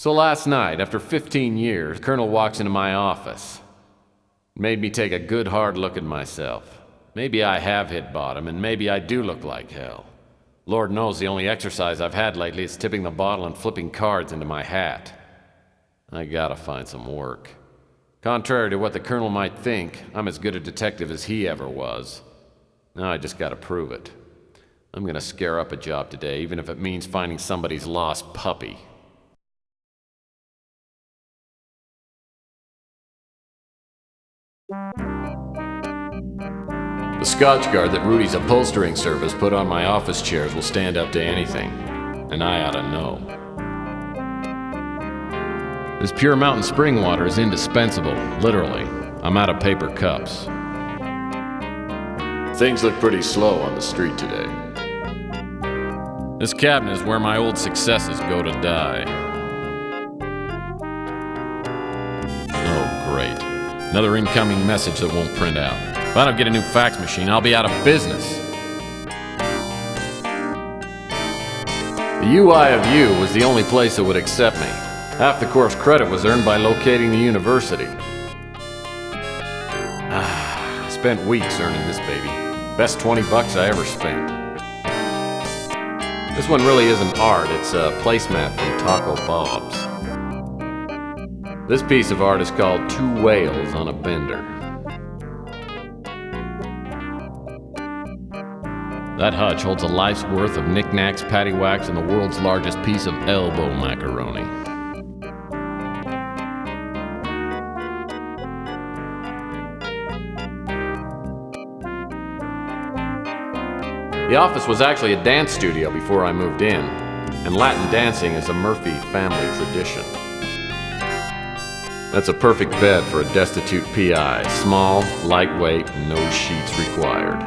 So last night, after 15 years, Colonel walks into my office. It made me take a good hard look at myself. Maybe I have hit bottom, and maybe I do look like hell. Lord knows the only exercise I've had lately is tipping the bottle and flipping cards into my hat. I gotta find some work. Contrary to what the Colonel might think, I'm as good a detective as he ever was. Now I just gotta prove it. I'm gonna scare up a job today, even if it means finding somebody's lost puppy. The Scotch guard that Rudy's upholstering service put on my office chairs will stand up to anything, and I ought to know. This pure mountain spring water is indispensable, literally. I'm out of paper cups. Things look pretty slow on the street today. This cabinet is where my old successes go to die. Oh, great. Another incoming message that won't print out. If I don't get a new fax machine, I'll be out of business. The UI of U was the only place that would accept me. Half the course credit was earned by locating the university. I spent weeks earning this baby. Best $20 I ever spent. This one really isn't art, it's a placemat from Taco Bob's. This piece of art is called Two Whales on a Bender. That hutch holds a life's worth of knickknacks, paddywhacks, and the world's largest piece of elbow macaroni. The office was actually a dance studio before I moved in, and Latin dancing is a Murphy family tradition. That's a perfect bed for a destitute PI. Small, lightweight, no sheets required.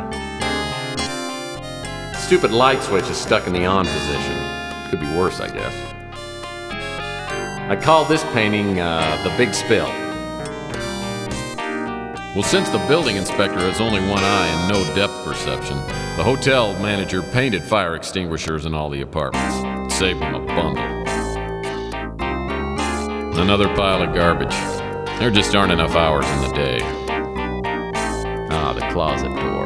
Stupid light switch is stuck in the on position. Could be worse, I guess. I call this painting The Big Spill. Well, since the building inspector has only one eye and no depth perception, the hotel manager painted fire extinguishers in all the apartments. It saved him a bundle. Another pile of garbage. There just aren't enough hours in the day. Ah, the closet door.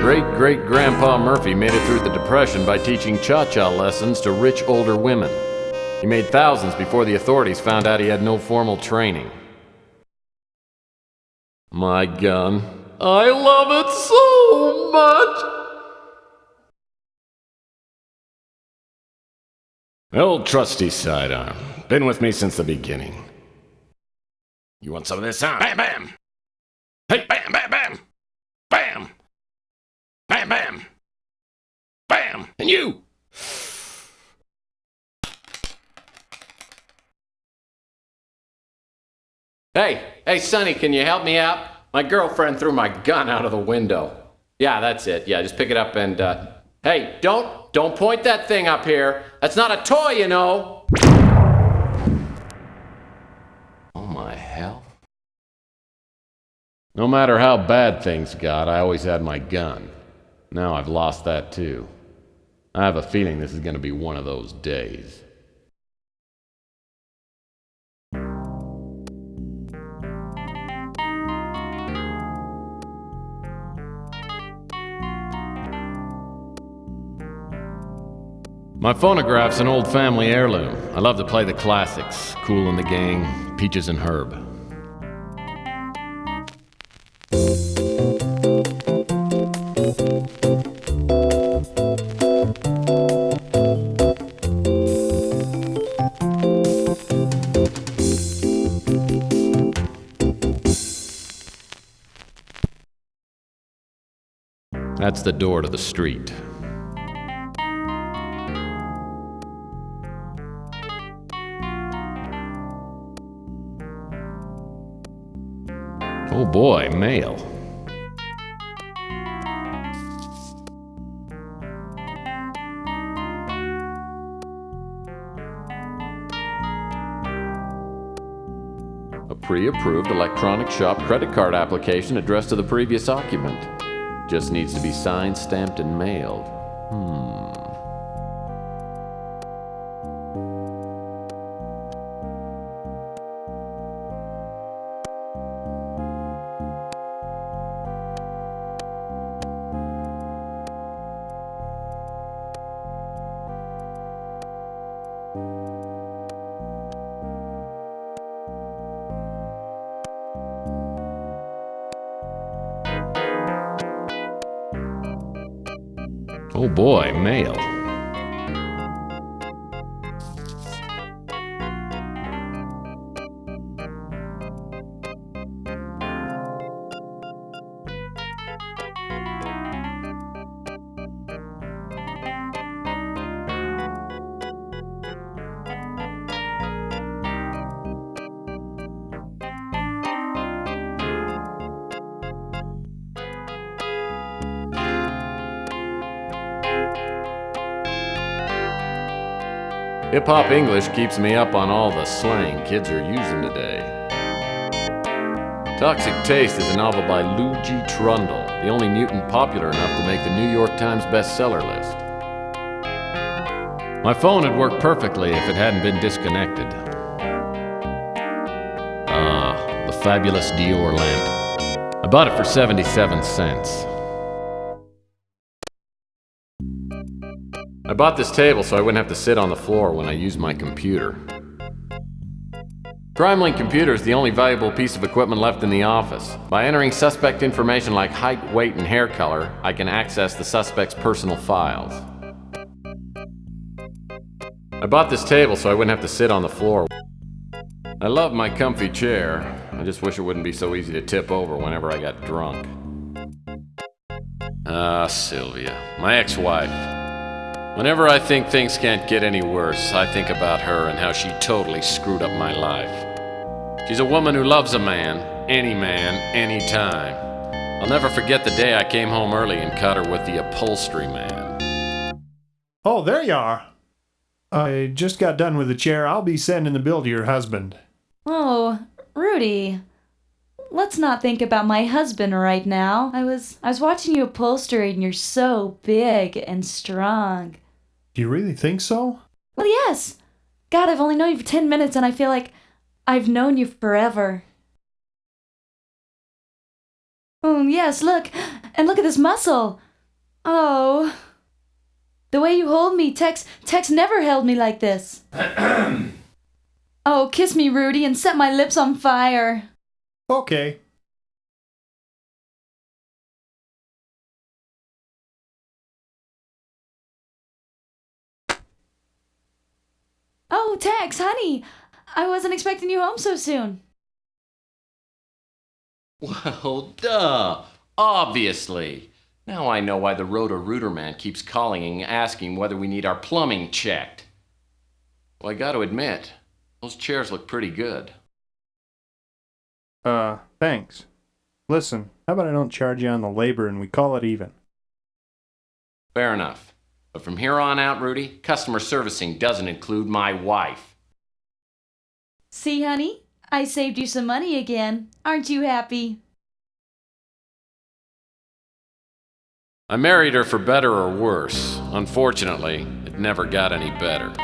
Great-great-grandpa Murphy made it through the Depression by teaching cha-cha lessons to rich older women. He made thousands before the authorities found out he had no formal training. My gun. I love it so much! Old trusty sidearm. Been with me since the beginning. You want some of this, huh? Bam, bam! Hey, bam, bam, bam! Bam! Bam, bam! Bam! And you! Hey, Sonny, can you help me out? My girlfriend threw my gun out of the window. Yeah, that's it. Yeah, just pick it up and, hey, don't point that thing up here. That's not a toy, you know. Oh, my hell. No matter how bad things got, I always had my gun. Now I've lost that too. I have a feeling this is going to be one of those days. My phonograph's an old family heirloom. I love to play the classics. Kool and the Gang, Peaches and Herb. That's the door to the street. Oh boy, mail. A pre-approved electronic shop credit card application addressed to the previous occupant. Just needs to be signed, stamped, and mailed. Oh boy, mail. Hip-hop English keeps me up on all the slang kids are using today. Toxic Taste is a novel by Lou G. Trundle, the only mutant popular enough to make the New York Times bestseller list. My phone would work perfectly if it hadn't been disconnected. The fabulous Dior lamp. I bought it for 77 cents. I bought this table so I wouldn't have to sit on the floor when I use my computer. PrimeLink Computer is the only valuable piece of equipment left in the office. By entering suspect information like height, weight, and hair color, I can access the suspect's personal files. I bought this table so I wouldn't have to sit on the floor. I love my comfy chair. I just wish it wouldn't be so easy to tip over whenever I got drunk. Sylvia, my ex-wife. Whenever I think things can't get any worse, I think about her and how she totally screwed up my life. She's a woman who loves a man, anytime. I'll never forget the day I came home early and caught her with the upholstery man. Oh, there you are. I just got done with the chair. I'll be sending the bill to your husband. Oh, Rudy. Let's not think about my husband right now. I was watching you upholster and you're so big and strong. Do you really think so? Well, yes. God, I've only known you for 10 minutes and I feel like I've known you forever. Oh, yes, look. And look at this muscle. Oh. The way you hold me, Tex never held me like this. Oh, kiss me, Rudy, and set my lips on fire. Okay. Oh, Tex, honey. I wasn't expecting you home so soon. Well, duh. Obviously. Now I know why the Roto-Rooter man keeps calling and asking whether we need our plumbing checked. Well, I gotta admit, those chairs look pretty good. Thanks. Listen, how about I don't charge you on the labor and we call it even? Fair enough. But from here on out, Rudy, customer servicing doesn't include my wife. See, honey? I saved you some money again. Aren't you happy? I married her for better or worse. Unfortunately, it never got any better.